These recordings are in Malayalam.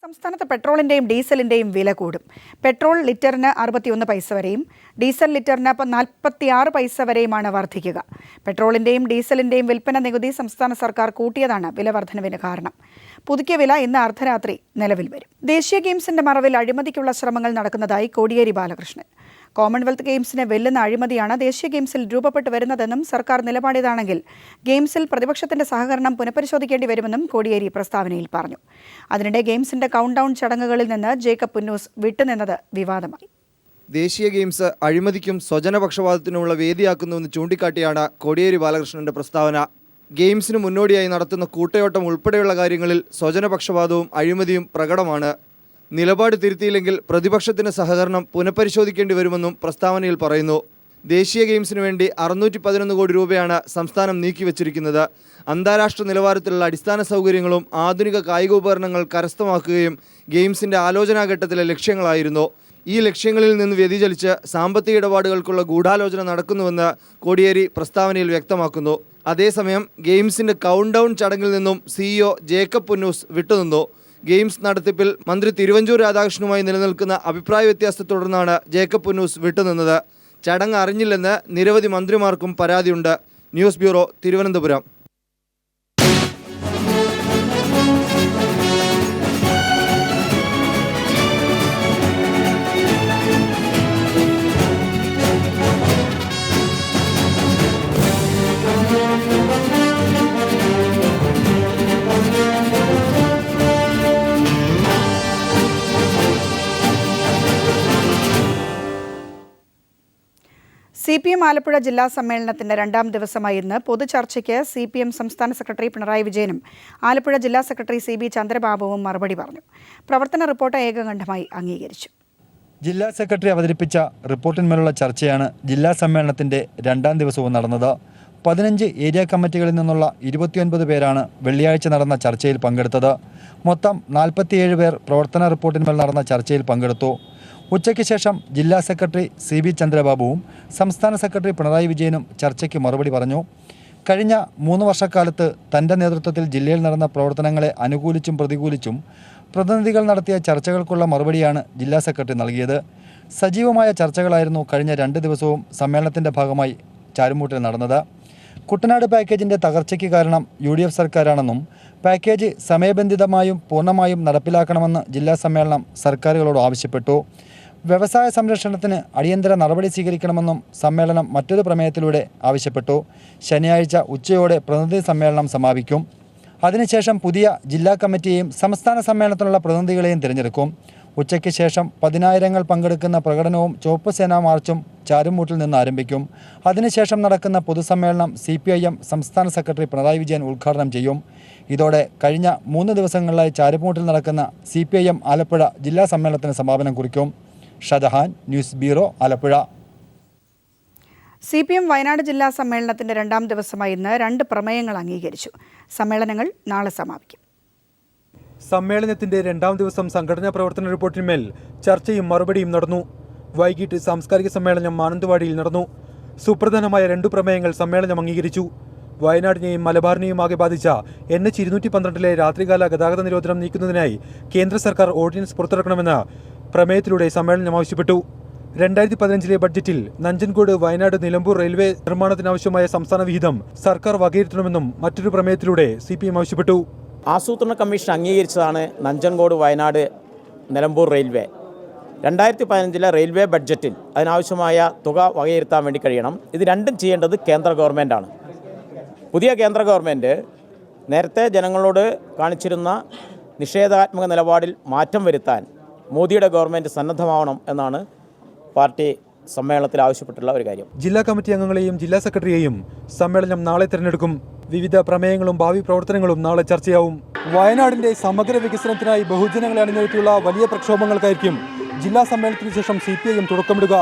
സംസ്ഥാനത്ത് പെട്രോളിന്റെയും ഡീസലിന്റെയും വില കൂടും. പെട്രോൾ ലിറ്ററിന് 61 പൈസ വരെയും ഡീസൽ ലിറ്ററിന് 46 പൈസ വരെയുമാണ് വർദ്ധിക്കുക. പെട്രോളിന്റെയും ഡീസലിന്റെയും വിൽപ്പന നികുതി സംസ്ഥാന സർക്കാർ കൂട്ടിയതാണ് വില വർധനവിന് കാരണം. പുതുക്കിയ വില ഇന്ന് അർദ്ധരാത്രി നിലവിൽ വരും. ദേശീയ ഗെയിംസിന്റെ മറവിൽ അഴിമതിക്കുള്ള ശ്രമങ്ങൾ നടക്കുന്നതായി കോടിയേരി ബാലകൃഷ്ണൻ. കോമൺവെൽത്ത് ഗെയിംസിനെ വെല്ലുന്ന അഴിമതിയാണ് ദേശീയ ഗെയിംസിൽ രൂപപ്പെട്ടു വരുന്നതെന്നും സർക്കാർ നിലപാടിതാണെങ്കിൽ ഗെയിംസിൽ പ്രതിപക്ഷത്തിന്റെ സഹകരണം പുനഃപരിശോധിക്കേണ്ടി വരുമെന്നും കോടിയേരി പ്രസ്താവനയിൽ പറഞ്ഞു. അതിനിടെ ഗെയിംസിന്റെ കൗണ്ട് ഡൗൺ ചടങ്ങുകളിൽ നിന്ന് ജേക്കബ് പുന്നൂസ് വിട്ടുനിന്നത് വിവാദമായി. ദേശീയ ഗെയിംസ് അഴിമതിക്കും സ്വജനപക്ഷപാതത്തിനുമുള്ള വേദിയാക്കുന്നുവെന്ന് ചൂണ്ടിക്കാട്ടിയാണ് കോടിയേരി ബാലകൃഷ്ണന്റെ പ്രസ്താവന. ഗെയിംസിന് മുന്നോടിയായി നടത്തുന്ന കൂട്ടയോട്ടം ഉൾപ്പെടെയുള്ള കാര്യങ്ങളിൽ സ്വജനപക്ഷപാതവും അഴിമതിയും പ്രകടമാണ്. നിലപാട് തിരുത്തിയില്ലെങ്കിൽ പ്രതിപക്ഷത്തിന് സഹകരണം പുനഃപരിശോധിക്കേണ്ടി വരുമെന്നും പ്രസ്താവനയിൽ പറയുന്നു. ദേശീയ ഗെയിംസിന് വേണ്ടി 611 കോടി രൂപയാണ് സംസ്ഥാനം നീക്കിവച്ചിരിക്കുന്നത്. അന്താരാഷ്ട്ര നിലവാരത്തിലുള്ള അടിസ്ഥാന സൗകര്യങ്ങളും ആധുനിക കായികോപകരണങ്ങൾ കരസ്ഥമാക്കുകയും ഗെയിംസിൻ്റെ ആലോചനാഘട്ടത്തിലെ ലക്ഷ്യങ്ങളായിരുന്നു. ഈ ലക്ഷ്യങ്ങളിൽ നിന്ന് വ്യതിചലിച്ച് സാമ്പത്തിക ഇടപാടുകൾക്കുള്ള ഗൂഢാലോചന നടക്കുന്നുവെന്ന് കോടിയേരി പ്രസ്താവനയിൽ വ്യക്തമാക്കുന്നു. അതേസമയം ഗെയിംസിൻ്റെ കൗണ്ട് ഡൗൺ ചടങ്ങിൽ നിന്നും CEO ജേക്കബ് പുന്നൂസ് വിട്ടുനിന്നു. ഗെയിംസ് നടത്തിപ്പിൽ മന്ത്രി തിരുവഞ്ചൂർ രാധാകൃഷ്ണനുമായി നിലനിൽക്കുന്ന അഭിപ്രായ വ്യത്യാസത്തെ തുടർന്നാണ് ജേക്കബ് പുന്നൂസ് വിട്ടുനിന്നത്. ചടങ്ങ് അറിഞ്ഞില്ലെന്ന് നിരവധി മന്ത്രിമാർക്കും പരാതിയുണ്ട്. News bureau, Thiruvananthapuram. CPM Alappuzha ജില്ലാ സമ്മേളനത്തിന്റെ 2ാം ദിവസമായ ഇന്ന് പൊതുചർച്ചയ്ക്ക് CPM സംസ്ഥാന സെക്രട്ടറി പിണറായി വിജയനും ആലപ്പുഴ ജില്ലാ സെക്രട്ടറി CB ചന്ദ്രബാബുവും മറുപടി പറഞ്ഞു. പ്രവർത്തന റിപ്പോർട്ട് ഏകകണ്ഠമായി അംഗീകരിച്ചു. ജില്ലാ സെക്രട്ടറി അവതരിപ്പിച്ച റിപ്പോർട്ടിന്മേലുള്ള ചർച്ചയാണ് ജില്ലാ സമ്മേളനത്തിന്റെ 2ാം ദിവസവും നടന്നത്. 15 ഏരിയ കമ്മിറ്റികളിൽ നിന്നുള്ള 29 പേരാണ് വെള്ളിയാഴ്ച നടന്ന ചർച്ചയിൽ പങ്കെടുത്തത്. മൊത്തം 47 പേർ പ്രവർത്തന റിപ്പോർട്ടിന്മേൽ നടന്ന ചർച്ചയിൽ പങ്കെടുത്തു. ഉച്ചയ്ക്ക് ശേഷം ജില്ലാ സെക്രട്ടറി CB ചന്ദ്രബാബുവും സംസ്ഥാന സെക്രട്ടറി പിണറായി വിജയനും ചർച്ചയ്ക്ക് മറുപടി പറഞ്ഞു. കഴിഞ്ഞ 3 വർഷക്കാലത്ത് തൻ്റെ നേതൃത്വത്തിൽ ജില്ലയിൽ നടന്ന പ്രവർത്തനങ്ങളെ അനുകൂലിച്ചും പ്രതികൂലിച്ചും പ്രതിനിധികൾ നടത്തിയ ചർച്ചകൾക്കുള്ള മറുപടിയാണ് ജില്ലാ സെക്രട്ടറി നൽകിയത്. സജീവമായ ചർച്ചകളായിരുന്നു കഴിഞ്ഞ 2 ദിവസവും സമ്മേളനത്തിൻ്റെ ഭാഗമായി ചാരുമൂട്ടിൽ നടന്നത്. കുട്ടനാട് പാക്കേജിൻ്റെ തകർച്ചയ്ക്ക് കാരണം UDF സർക്കാരാണെന്നും പാക്കേജ് സമയബന്ധിതമായും പൂർണ്ണമായും നടപ്പിലാക്കണമെന്ന് ജില്ലാ സമ്മേളനം സർക്കാരുകളോട് ആവശ്യപ്പെട്ടു. വ്യവസായ സംരക്ഷണത്തിന് അടിയന്തര നടപടി സ്വീകരിക്കണമെന്നും സമ്മേളനം മറ്റൊരു പ്രമേയത്തിലൂടെ ആവശ്യപ്പെട്ടു. ശനിയാഴ്ച ഉച്ചയോടെ പ്രതിനിധി സമ്മേളനം സമാപിക്കും. അതിനുശേഷം പുതിയ ജില്ലാ കമ്മിറ്റിയെയും സംസ്ഥാന സമ്മേളനത്തിനുള്ള പ്രതിനിധികളെയും തിരഞ്ഞെടുക്കും. ഉച്ചയ്ക്ക് ശേഷം 10,000 പങ്കെടുക്കുന്ന പ്രകടനവും ചുവപ്പ് സേനാ മാർച്ചും ചാരുമൂട്ടിൽ നിന്ന് ആരംഭിക്കും. അതിനുശേഷം നടക്കുന്ന പൊതുസമ്മേളനം CPIM സംസ്ഥാന സെക്രട്ടറി പിണറായി വിജയൻ ഉദ്ഘാടനം ചെയ്യും. ഇതോടെ കഴിഞ്ഞ 3 ദിവസങ്ങളിലായി ചാരുമൂട്ടിൽ നടക്കുന്ന CPIM ആലപ്പുഴ ജില്ലാ സമ്മേളനത്തിന് സമാപനം കുറിക്കും. Shadahan, news bureau, Alappuzha. CPM Wayanad ജില്ലാ സമ്മേളനത്തിന്റെ 2ാം ദിവസമായ ഇന്ന് 2 പ്രമേയങ്ങൾ അംഗീകരിച്ചു. സമ്മേളനങ്ങൾ നാളെ സമാപിക്കും. സമ്മേളനത്തിന്റെ 2ാം ദിവസം സംഘടനാ പ്രവർത്തന റിപ്പോർട്ടിന്മേൽ ചർച്ചയും മറുപടിയും നടന്നു. വൈകിട്ട് സാംസ്കാരിക സമ്മേളനം മാനന്തവാടിയിൽ നടന്നു. സുപ്രധാനമായ 2 പ്രമേയങ്ങൾ സമ്മേളനം അംഗീകരിച്ചു. വയനാടിനെയും മലബാറിനെയും ആകെ ബാധിച്ച NH-212 രാത്രികാല ഗതാഗത നിരോധനം നീക്കുന്നതിനായി കേന്ദ്ര സർക്കാർ ഓർഡിനൻസ് പുറത്തിറക്കണമെന്ന് പ്രമേയത്തിലൂടെ സമ്മേളനം ആവശ്യപ്പെട്ടു. 2015 ബഡ്ജറ്റിൽ നഞ്ചൻകോട് വയനാട് നിലമ്പൂർ റെയിൽവേ നിർമ്മാണത്തിനാവശ്യമായ സംസ്ഥാന വിഹിതം സർക്കാർ വകയിരുത്തണമെന്നും മറ്റൊരു പ്രമേയത്തിലൂടെ CPM ആവശ്യപ്പെട്ടു. ആസൂത്രണ കമ്മീഷൻ അംഗീകരിച്ചതാണ് നഞ്ചൻകോട് വയനാട് നിലമ്പൂർ റെയിൽവേ. 2015 റെയിൽവേ ബഡ്ജറ്റിൽ അതിനാവശ്യമായ തുക വകയിരുത്താൻ വേണ്ടി കഴിയണം. ഇത് രണ്ടും ചെയ്യേണ്ടത് കേന്ദ്ര ഗവൺമെൻറ്റാണ്. പുതിയ കേന്ദ്ര ഗവൺമെൻറ് നേരത്തെ ജനങ്ങളോട് കാണിച്ചിരുന്ന നിഷേധാത്മക നിലപാടിൽ മാറ്റം വരുത്താൻ മോദിയുടെ ഗവൺമെൻറ് സന്നദ്ധമാവണം എന്നാണ് പാർട്ടി സമ്മേളനത്തിൽ ആവശ്യപ്പെട്ടുള്ള ഒരു കാര്യം. ജില്ലാ കമ്മിറ്റി അംഗങ്ങളെയും ജില്ലാ സെക്രട്ടറിയെയും സമ്മേളനം നാളെ തിരഞ്ഞെടുക്കും. വിവിധ പ്രമേയങ്ങളും ഭാവി പ്രവർത്തനങ്ങളും നാളെ ചർച്ചയാവും. വയനാടിന്റെ സമഗ്ര വികസനത്തിനായി ബഹുജനങ്ങളെ അണിനിരത്തിയുള്ള വലിയ പ്രക്ഷോഭങ്ങൾക്കായിരിക്കും ജില്ലാ സമ്മേളനത്തിന് ശേഷം CPIM തുടക്കമിടുക.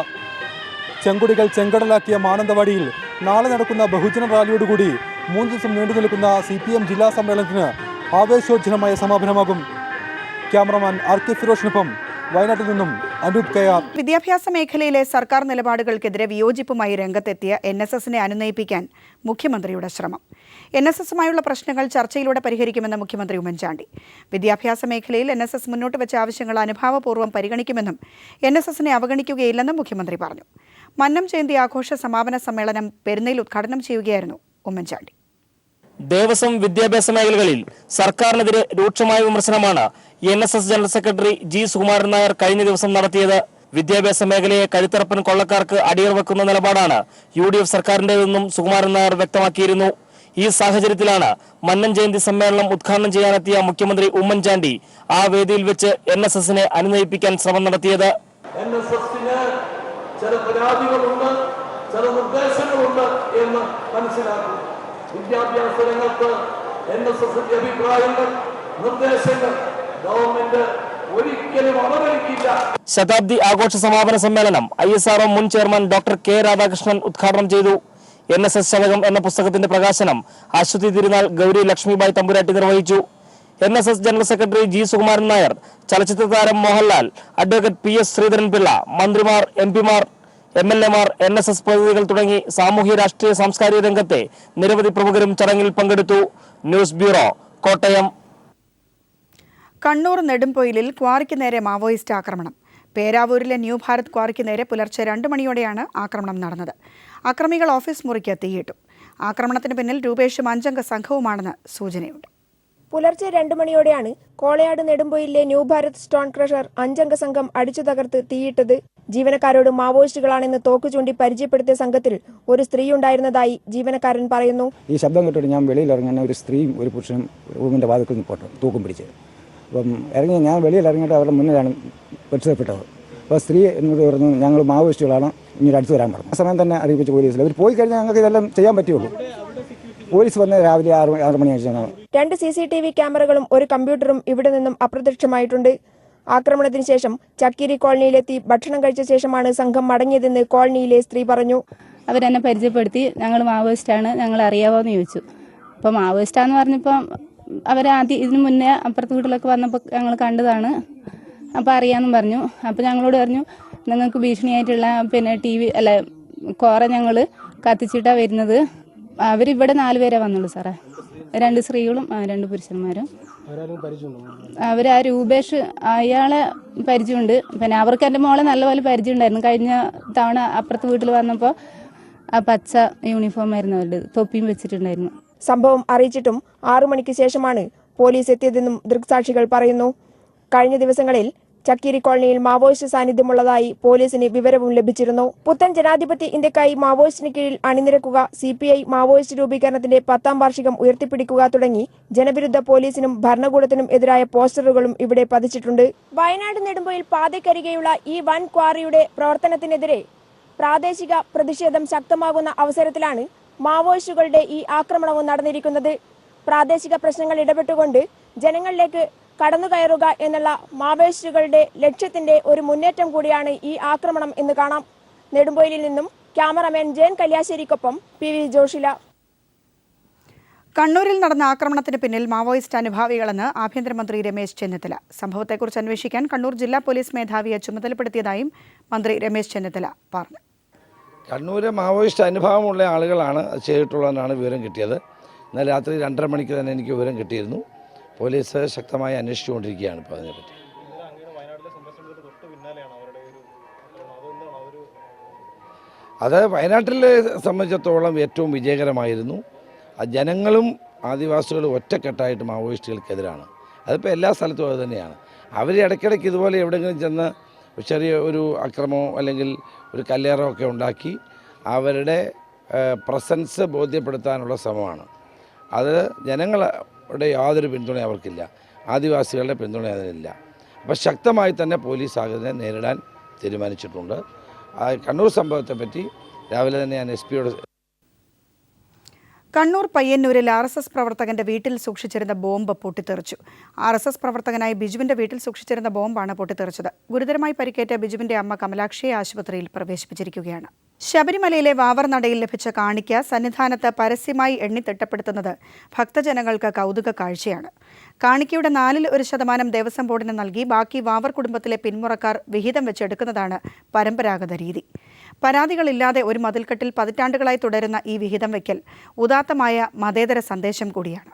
ചെങ്കൊടികൾ ചെങ്കടലാക്കിയ മാനന്തവാടിയിൽ നാളെ നടക്കുന്ന ബഹുജന റാലിയോടുകൂടി 3 ദിവസം നീണ്ടു നിൽക്കുന്ന CPM ജില്ലാ സമ്മേളനത്തിന് ആവേശോജ്ജലമായ സമാപനമാകും. ക്യാമറമാൻ RK ഫിറോഷിനൊപ്പം വയനാട്ടിൽ നിന്നും അനൂപ് കയാർ. വിദ്യാഭ്യാസ മേഖലയിലെ സർക്കാർ നിലപാടുകൾക്കെതിരെ വിയോജിപ്പുമായി രംഗത്തെത്തിയ NSSനെ അനുനയിപ്പിക്കാൻ മുഖ്യമന്ത്രിയുടെ ശ്രമം. NSSുമായുള്ള പ്രശ്നങ്ങൾ ചർച്ചയിലൂടെ പരിഹരിക്കുമെന്ന് മുഖ്യമന്ത്രി ഉമ്മൻചാണ്ടി. വിദ്യാഭ്യാസ മേഖലയിൽ NSS മുന്നോട്ട് വെച്ച ആവശ്യങ്ങൾ അനുഭാവപൂർവ്വം പരിഗണിക്കുമെന്നും NSSനെ അവഗണിക്കുകയില്ലെന്നും മുഖ്യമന്ത്രി പറഞ്ഞു. മന്നം ജയന്തി ആഘോഷ സമാപന സമ്മേളനം പെരുന്നയിൽ ഉദ്ഘാടനം ചെയ്യുകയായിരുന്നു ഉമ്മൻചാണ്ടി. ദേവസ്വം വിദ്യാഭ്യാസ മേഖലകളിൽ സർക്കാരിനെതിരെ രൂക്ഷമായ വിമർശനമാണ് NSS general secretary G. Sukumaran Nair കഴിഞ്ഞ ദിവസം നടത്തിയത്. വിദ്യാഭ്യാസ മേഖലയെ കഴുത്തറപ്പൻ കൊള്ളക്കാർക്ക് അടിയറ വെക്കുന്ന നിലപാടാണ് UDF സർക്കാരിന്റേതെന്നും സുകുമാരൻ നായർ വ്യക്തമാക്കിയിരുന്നു. ഈ സാഹചര്യത്തിലാണ് മന്നം ജയന്തി സമ്മേളനം ഉദ്ഘാടനം ചെയ്യാനെത്തിയ മുഖ്യമന്ത്രി ഉമ്മൻചാണ്ടി ആ വേദിയിൽ വെച്ച് NSSനെ അനുനയിപ്പിക്കാൻ ശ്രമം നടത്തിയത്. ചില പരാതികളുണ്ട്, ചില നിർദ്ദേശങ്ങളുണ്ട് എന്ന് മനസ്സിലാക്കും. വിദ്യാഭ്യാസ രംഗത്ത് NSSന്റെ അഭിപ്രായങ്ങൾ, നിർദ്ദേശങ്ങൾ ഗവൺമെന്റ് ഒരിക്കലും അവഗണിക്കില്ല. ശതാബ്ദി ആഘോഷ സമാപന സമ്മേളനം ISRO മുൻ ചെയർമാൻ ഡോക്ടർ K. രാധാകൃഷ്ണൻ ഉദ്ഘാടനം ചെയ്തു. NSS ശതകം എന്ന പുസ്തകത്തിന്റെ പ്രകാശനം അശ്വതി തിരുനാൾ ഗൗരി ലക്ഷ്മിബായി തമ്പുരാട്ടി നിർവഹിച്ചു. NSS general secretary G. Sukumaran Nair, ചലച്ചിത്ര താരം മോഹൻലാൽ, അഡ്വക്കേറ്റ് PS ശ്രീധരൻപിള്ള, മന്ത്രിമാർ, MP Mar, MLA Mar, NSS പ്രതിനിധികൾ തുടങ്ങി സാമൂഹ്യ രാഷ്ട്രീയ സാംസ്കാരിക രംഗത്തെ നിരവധി പ്രമുഖരും ചടങ്ങിൽ പങ്കെടുത്തു. News bureau, Kottayam. കണ്ണൂർ നെടുംപൊയിലിൽ ക്വാറിക്ക് നേരെ മാവോയിസ്റ്റ് ആക്രമണം. പേരാവൂരിലെ ന്യൂ ഭാരത് ക്വാറിക്ക് നേരെ പുലർച്ചെ 2 മണിയോടെയാണ് ആക്രമണം നടന്നത്. അക്രമികൾ ഓഫീസ് മുറിക്ക് തീയിട്ടു. ആക്രമണത്തിന് പിന്നിൽ രൂപേഷും 5-അംഗ സംഘവുമാണെന്ന് സൂചനയുണ്ട്. പുലർച്ചെ 2 മണിയോടെയാണ് കോളയാട് നെടുമ്പൊയിലെ ന്യൂ ഭാരത് സ്റ്റോൺ ക്രഷർ 5-അംഗ സംഘം അടിച്ചു തകർത്ത് തീയിട്ടത്. ജീവനക്കാരോട് മാവോയിസ്റ്റുകളാണെന്ന് തോക്ക് ചൂണ്ടി പരിചയപ്പെടുത്തിയ സംഘത്തിൽ ഒരു സ്ത്രീ ഉണ്ടായിരുന്നതായി ജീവനക്കാരൻ പറയുന്നു. ഈ ശബ്ദം കേട്ടിട്ട് ഞാൻ വെളിയിൽ ഇറങ്ങി. ഒരു സ്ത്രീയും ഒരു പുരുഷനും റൂമിൻ്റെ വാതിൽക്കൽ നിൽപ്പോട്ടെ തൂക്കം പിടിച്ച്. അപ്പം ഞാൻ വെളിയിൽ ഇറങ്ങിയിട്ട് അവരുടെ മുന്നിലാണ് പരിചയപ്പെട്ടത്. അപ്പോൾ സ്ത്രീ എന്നോട് പറഞ്ഞു, ഞങ്ങൾ മാവോയിസ്റ്റുകളാണ്, ഇങ്ങനെ അടുത്ത് വരാൻ പറഞ്ഞു. ആ സമയം തന്നെ അറിയിപ്പിച്ച് പോലീസിൽ. അവർ പോയി കഴിഞ്ഞാൽ ഞങ്ങൾക്ക് ഇതെല്ലാം ചെയ്യാൻ പറ്റുള്ളൂ. പോലീസ് വന്ന് രാവിലെ 6 മണിയാഴ്ചയാണ്. 2 CCTV ക്യാമറകളും ഒരു കമ്പ്യൂട്ടറും ഇവിടെ നിന്നും അപ്രത്യക്ഷമായിട്ടുണ്ട്. ആക്രമണത്തിന് ശേഷം ചക്കീരി കോളനിയിലെത്തി ഭക്ഷണം കഴിച്ച ശേഷമാണ് സംഘം മടങ്ങിയതെന്ന് കോളനിയിലെ സ്ത്രീ പറഞ്ഞു. അവരെന്നെ പരിചയപ്പെടുത്തി, ഞങ്ങൾ മാവോയിസ്റ്റാണ്, ഞങ്ങൾ അറിയാവോ എന്ന് ചോദിച്ചു. അപ്പോൾ മാവോയിസ്റ്റാന്ന് പറഞ്ഞപ്പോൾ അവർ ആദ്യം ഇതിനു മുന്നേ അപ്പുറത്ത് വീട്ടിലൊക്കെ വന്നപ്പോൾ ഞങ്ങൾ കണ്ടതാണ്, അപ്പോൾ അറിയാമെന്നും പറഞ്ഞു. അപ്പോൾ ഞങ്ങളോട് പറഞ്ഞു, നിങ്ങൾക്ക് ഭീഷണിയായിട്ടുള്ള TV അല്ല കോറ ഞങ്ങൾ കത്തിച്ചിട്ടാണ് വരുന്നത്. അവരിവിടെ 4 പേരെ വന്നുള്ളൂ സാറേ. 2 സ്ത്രീകളും 2 പുരുഷന്മാരും. അവർ ആ രൂപേഷ് അയാളെ പരിചയമുണ്ട്. പിന്നെ അവർക്ക് എൻ്റെ മോളെ നല്ലപോലെ പരിചയം ഉണ്ടായിരുന്നു. കഴിഞ്ഞ തവണ അപ്പുറത്ത് വീട്ടിൽ വന്നപ്പോൾ ആ പച്ച യൂണിഫോം ആയിരുന്നു അവരുടെ, തൊപ്പിയും വെച്ചിട്ടുണ്ടായിരുന്നു. സംഭവം അറിയിച്ചിട്ടും 6 മണിക്ക് ശേഷമാണ് പോലീസ് എത്തിയതെന്നും ദൃക്സാക്ഷികൾ പറയുന്നു. കഴിഞ്ഞ ദിവസങ്ങളിൽ ചക്കീരി കോളനിയിൽ മാവോയിസ്റ്റ് സാന്നിധ്യമുള്ളതായി പോലീസിന് വിവരവും ലഭിച്ചിരുന്നു. പുത്തൻ ജനാധിപത്യ ഇന്ത്യക്കായി മാവോയിസ്റ്റിന് കീഴിൽ അണിനിരക്കുക, CPI മാവോയിസ്റ്റ് രൂപീകരണത്തിന്റെ 10ാം വാർഷികം ഉയർത്തിപ്പിടിക്കുക തുടങ്ങി ജനവിരുദ്ധ പോലീസിനും ഭരണകൂടത്തിനും എതിരായ പോസ്റ്ററുകളും ഇവിടെ പതിച്ചിട്ടുണ്ട്. വയനാട് നെടുമ്പൊയിൽ പാതയ്ക്കരികെയുള്ള ഈ വൻ ക്വാറിയുടെ പ്രവർത്തനത്തിനെതിരെ പ്രാദേശിക പ്രതിഷേധം ശക്തമാകുന്ന അവസരത്തിലാണ് മാവോയിസ്റ്റുകളുടെ ഈ ആക്രമണവും നടന്നിരിക്കുന്നത്. പ്രാദേശിക പ്രശ്നങ്ങൾ ഇടപെട്ടുകൊണ്ട് ജനങ്ങളിലേക്ക് കടന്നുകയറുക എന്നുള്ള മാവോയിസ്റ്റുകളുടെ ലക്ഷ്യത്തിന്റെ ഒരു മുന്നേറ്റം കൂടിയാണ് ഈ ആക്രമണം എന്ന് കാണാം. നെടുമ്പൊയിലിൽ നിന്നും ക്യാമറമാൻ ജയൻ കല്യാശ്ശേരിക്കൊപ്പം PV ജോഷില. കണ്ണൂരിൽ നടന്ന ആക്രമണത്തിന് പിന്നിൽ മാവോയിസ്റ്റ് അനുഭാവികളെന്ന് ആഭ്യന്തരമന്ത്രി രമേശ് ചെന്നിത്തല. സംഭവത്തെക്കുറിച്ച് അന്വേഷിക്കാൻ കണ്ണൂർ ജില്ലാ പോലീസ് മേധാവിയെ ചുമതലപ്പെടുത്തിയതായും മന്ത്രി രമേശ് ചെന്നിത്തല പറഞ്ഞു. കണ്ണൂരെ മാവോയിസ്റ്റ് അനുഭാവമുള്ള ആളുകളാണ് ചെയ്തിട്ടുള്ളതെന്നാണ് വിവരം കിട്ടിയത്. ഇന്നലെ രാത്രി 2:30 മണിക്ക് തന്നെ എനിക്ക് വിവരം കിട്ടിയിരുന്നു. പോലീസ് ശക്തമായി അന്വേഷിച്ചുകൊണ്ടിരിക്കുകയാണ് ഇപ്പോൾ അതിനെപ്പറ്റി. അത് വയനാട്ടിലെ സംബന്ധിച്ചിടത്തോളം ഏറ്റവും വിജയകരമായിരുന്നു. ജനങ്ങളും ആദിവാസികളും ഒറ്റക്കെട്ടായിട്ട് മാവോയിസ്റ്റുകൾക്കെതിരാണ്. അതിപ്പോൾ എല്ലാ സ്ഥലത്തും അത് തന്നെയാണ്. അവർ ഇടയ്ക്കിടയ്ക്ക് ഇതുപോലെ എവിടെയെങ്കിലും ചെന്ന് ചെറിയ ഒരു അക്രമമോ അല്ലെങ്കിൽ ഒരു കല്ലേറോ ഒക്കെ ഉണ്ടാക്കി അവരുടെ പ്രസൻസ് ബോധ്യപ്പെടുത്താനുള്ള ശ്രമമാണ്. അത് ജനങ്ങളുടെ യാതൊരു പിന്തുണ അവർക്കില്ല, ആദിവാസികളുടെ പിന്തുണ അതിനില്ല. അപ്പോൾ ശക്തമായി തന്നെ പോലീസ് അതിനെ നേരിടാൻ തീരുമാനിച്ചിട്ടുണ്ട്. കണ്ണൂർ സംഭവത്തെപ്പറ്റി രാവിലെ തന്നെ ഞാൻ SP-യോട്. കണ്ണൂർ പയ്യന്നൂരിൽ RSS പ്രവർത്തകന്റെ വീട്ടിൽ സൂക്ഷിച്ചിരുന്ന ബോംബ് പൊട്ടിത്തെറിച്ചു. RSS പ്രവർത്തകനായ ബിജുവിന്റെ വീട്ടിൽ സൂക്ഷിച്ചിരുന്ന ബോംബാണ് പൊട്ടിത്തെറിച്ചത്. ഗുരുതരമായി പരിക്കേറ്റ ബിജുവിന്റെ അമ്മ കമലാക്ഷിയെ ആശുപത്രിയിൽ പ്രവേശിപ്പിച്ചിരിക്കുകയാണ്. ശബരിമലയിലെ വാവർ നടയിൽ ലഭിച്ച കാണിക്ക സന്നിധാനത്ത് പരസ്യമായി എണ്ണിത്തിട്ടപ്പെടുത്തുന്നത് ഭക്തജനങ്ങൾക്ക് കൗതുക കാഴ്ചയാണ്. കാണിക്കയുടെ 1/4% ദേവസ്വം ബോർഡിന് നൽകി ബാക്കി വാവർ കുടുംബത്തിലെ പിന്മുറക്കാർ വിഹിതം വെച്ചെടുക്കുന്നതാണ് പരമ്പരാഗത രീതി. പരാതികളില്ലാതെ ഒരു മതിൽക്കെട്ടിൽ പതിറ്റാണ്ടുകളായി തുടരുന്ന ഈ വിഹിതം വയ്ക്കൽ ഉദാത്തമായ മതേതര സന്ദേശം കൂടിയാണ്.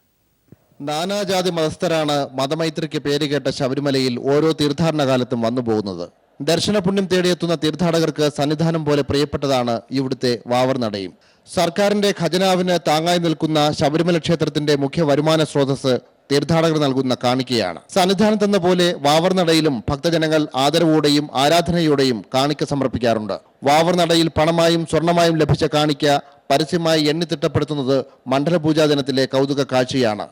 നാനാജാതി മതസ്ഥരാണ് മതമൈത്രിക്ക് പേരുകേട്ട ശബരിമലയിൽ ഓരോ തീർത്ഥാടന കാലത്തും വന്നുപോകുന്നത്. ദർശനപുണ്യം തേടിയെത്തുന്ന തീർത്ഥാടകർക്ക് സന്നിധാനം പോലെ പ്രിയപ്പെട്ടതാണ് ഇവിടുത്തെ വാവർ നടയും. സർക്കാരിന്റെ ഖജനാവിന് താങ്ങായി നിൽക്കുന്ന ശബരിമല ക്ഷേത്രത്തിന്റെ മുഖ്യ വരുമാന സ്രോതസ് തീർത്ഥാടകർ നൽകുന്ന കാണിക്കയാണ്. സന്നിധാനത്തെന്ന പോലെ വാവർ നടയിലും ഭക്തജനങ്ങൾ ആദരവോടെയും ആരാധനയോടെയും കാണിക്ക സമർപ്പിക്കാറുണ്ട്. വാവർ നടയിൽ പണമായും സ്വർണമായും ലഭിച്ച കാണിക്ക പരസ്യമായി എണ്ണിത്തിട്ടപ്പെടുത്തുന്നത് മണ്ഡലപൂജാ ദിനത്തിലെ കൗതുക കാഴ്ചയാണ്.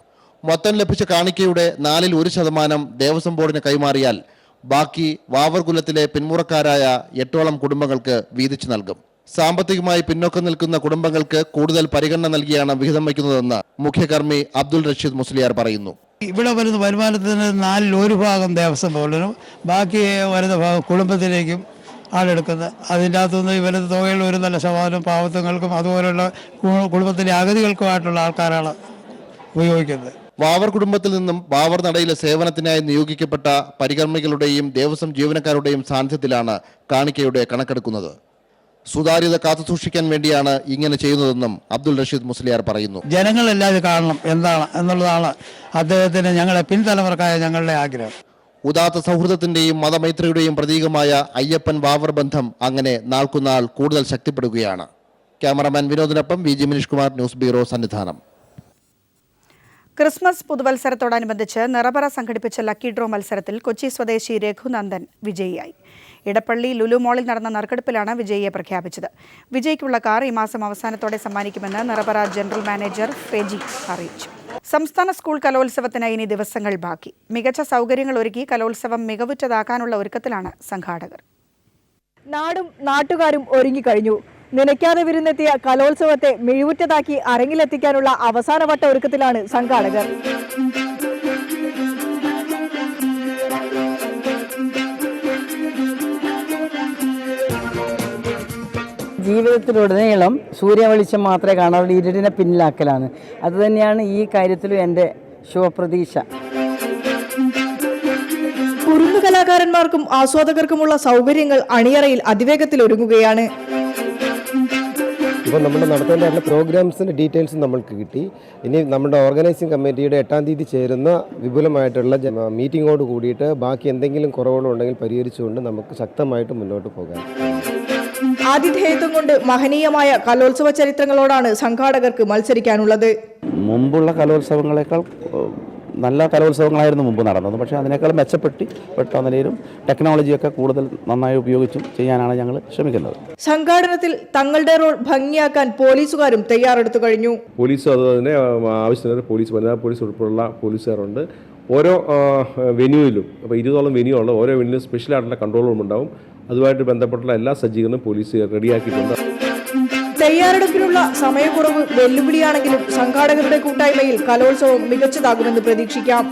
മൊത്തം ലഭിച്ച കാണിക്കയുടെ 1/4% ദേവസ്വം ബോർഡിന് കൈമാറിയാൽ ബാക്കി വാവർ കുലത്തിലെ പിന്മുറക്കാരായ 8ഓളം കുടുംബങ്ങൾക്ക് വീതിച്ചു നൽകും. സാമ്പത്തികമായി പിന്നോക്കം നിൽക്കുന്ന കുടുംബങ്ങൾക്ക് കൂടുതൽ പരിഗണന നൽകിയാണ് വിഹിതം വയ്ക്കുന്നതെന്ന് മുഖ്യകർമ്മി അബ്ദുൾ റഷീദ് മുസ്ലിയാർ പറയുന്നു. ഇവിടെ വരുന്ന വരുമാനത്തിന് 1/4 ദേവസ്വം ബോർഡിനും ബാക്കി വരുന്ന ഭാഗം കുടുംബത്തിലേക്കും ആളെടുക്കുന്നത്. അതിൻ്റെ അകത്തുനിന്ന് ഇവരുടെ തുകയിൽ ഒരു നല്ല ശതമാനം പാവത്തങ്ങൾക്കും അതുപോലുള്ള കുടുംബത്തിലെ അഗതികൾക്കുമായിട്ടുള്ള ആൾക്കാരാണ് ഉപയോഗിക്കുന്നത്. വാവർ കുടുംബത്തിൽ നിന്നും വാവർ നടയിലെ സേവനത്തിനായി നിയോഗിക്കപ്പെട്ട പരികർമ്മികളുടെയും ദേവസ്വം ജീവനക്കാരുടെയും സാന്നിധ്യത്തിലാണ് കാണിക്കയുടെ കണക്കെടുക്കുന്നത്. സുതാര്യത കാത്തുസൂക്ഷിക്കാൻ വേണ്ടിയാണ് ഇങ്ങനെ ചെയ്യുന്നതെന്നും അബ്ദുൾ റഷീദ് മുസ്ലിയാർ പറയുന്നു. ജനങ്ങളെല്ലാവരും കാണണം എന്താണ് എന്നുള്ളതാണ് അദ്ദേഹത്തിന് ഞങ്ങളെ പിൻതലമുറക്കായ ഞങ്ങളുടെ ആഗ്രഹം. ഉദാത്ത സൗഹൃദത്തിന്റെയും മതമൈത്രിയുടെയും പ്രതീകമായ അയ്യപ്പൻ വാവർ ബന്ധം അങ്ങനെ നാൾക്കുനാൾ കൂടുതൽ ശക്തിപ്പെടുകയാണ്. ക്യാമറമാൻ വിനോദിനൊപ്പം V G Manish Kumar, news bureau, Sannidhanam. Christmas പുതുവത്സരത്തോടനുബന്ധിച്ച് നിറപറ സംഘടിപ്പിച്ച ലക്കി ഡ്രോ മത്സരത്തിൽ കൊച്ചി സ്വദേശി രഘുനന്ദൻ വിജയിയായി. ഇടപ്പള്ളി ലുലു മോളിൽ നടന്ന നറുക്കെടുപ്പിലാണ് വിജയിയെ പ്രഖ്യാപിച്ചത്. വിജയിക്കുള്ള കാർ ഈ മാസം അവസാനത്തോടെ സമ്മാനിക്കുമെന്ന് നിറപറ ജനറൽ മാനേജർ ഫെജി അറിയിച്ചു. സംസ്ഥാന സ്കൂൾ കലോത്സവത്തിന് ഇനി ദിവസങ്ങൾ ബാക്കി. മികച്ച സൗകര്യങ്ങൾ ഒരുക്കി കലോത്സവം മികവുറ്റതാക്കാനുള്ള ഒരുക്കത്തിലാണ് സംഘാടകർ. നാടും നാട്ടുകാരും ഒരുങ്ങിക്കഴിഞ്ഞു. നിലയ്ക്കാതെ വിരുന്നെത്തിയ കലോത്സവത്തെ മിഴിവുറ്റതാക്കി അരങ്ങിലെത്തിക്കാനുള്ള അവസാനവട്ട ഒരുക്കത്തിലാണ് സംഘാടകർ. ജീവിതത്തിലുടനീളം സൂര്യവെളിച്ചം മാത്രമേ കാണാറുള്ളൂ, ഇരുട്ടിനെ പിന്നിലാക്കലാണ്. അതുതന്നെയാണ് ഈ കാര്യത്തിലും എൻ്റെ ശുഭപ്രതീക്ഷ. കുറുമ്പ് കലാകാരന്മാർക്കും ആസ്വാദകർക്കുമുള്ള സൗകര്യങ്ങൾ അണിയറയിൽ അതിവേഗത്തിൽ ഒരുങ്ങുകയാണ്. ഇപ്പോൾ നമ്മൾ നടത്തേണ്ട പ്രോഗ്രാംസിൻ്റെ ഡീറ്റെയിൽസ് നമ്മൾക്ക് കിട്ടി. ഇനി നമ്മുടെ ഓർഗനൈസിംഗ് കമ്മിറ്റിയുടെ 8-ാം തീയതി ചേരുന്ന വിപുലമായിട്ടുള്ള മീറ്റിങ്ങോട് കൂടിയിട്ട് ബാക്കി എന്തെങ്കിലും കുറവുകളുണ്ടെങ്കിൽ പരിഹരിച്ചുകൊണ്ട് നമുക്ക് ശക്തമായിട്ട് മുന്നോട്ട് പോകാം. ആതിഥേയത്വം കൊണ്ട് മഹനീയമായ കലോത്സവ ചരിത്രങ്ങളോടാണ് സംഘാടകർക്ക് മത്സരിക്കാനുള്ളത്. മുമ്പുള്ള കലോത്സവങ്ങളെക്കാൾ നല്ല കലോത്സവങ്ങളായിരുന്നു മുമ്പ് നടന്നത്. പക്ഷേ അതിനേക്കാൾ മെച്ചപ്പെട്ട നിലയിലും ടെക്നോളജിയൊക്കെ കൂടുതൽ നന്നായി ഉപയോഗിച്ചും ചെയ്യാനാണ് ഞങ്ങൾ ശ്രമിക്കുന്നത്. സംഘാടനത്തിൽ തങ്ങളുടെ റോൾ ഭംഗിയാക്കാൻ പോലീസുകാരും തയ്യാറെടുത്തു കഴിഞ്ഞു. പോലീസും അതുതന്നെ ആവശ്യത്തിന് പോലീസ്, വനിതാ പോലീസ് ഉൾപ്പെടെയുള്ള പോലീസുകാരുണ്ട്. ഓരോ വെന്യൂവിലും, അപ്പോൾ 20ഓളം വെന്യൂ ഉള്ള ഓരോ വെന്യൂവിലും സ്പെഷ്യലായിട്ടുള്ള കൺട്രോൾ റൂം ഉണ്ടാവും. അതുമായിട്ട് ബന്ധപ്പെട്ടുള്ള എല്ലാ സജ്ജീകരണവും പോലീസ് റെഡിയാക്കിയിട്ടുണ്ട്. തയ്യാറെടുപ്പിനുള്ള സമയക്കുറവ് വെല്ലുവിളിയാണെങ്കിലും സംഘാടകരുടെ കൂട്ടായ്മയിൽ കലോത്സവം മികച്ചതാകുമെന്ന് പ്രതീക്ഷിക്കാം.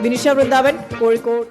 വിനിഷ വൃന്ദാവൻ, കോഴിക്കോട്.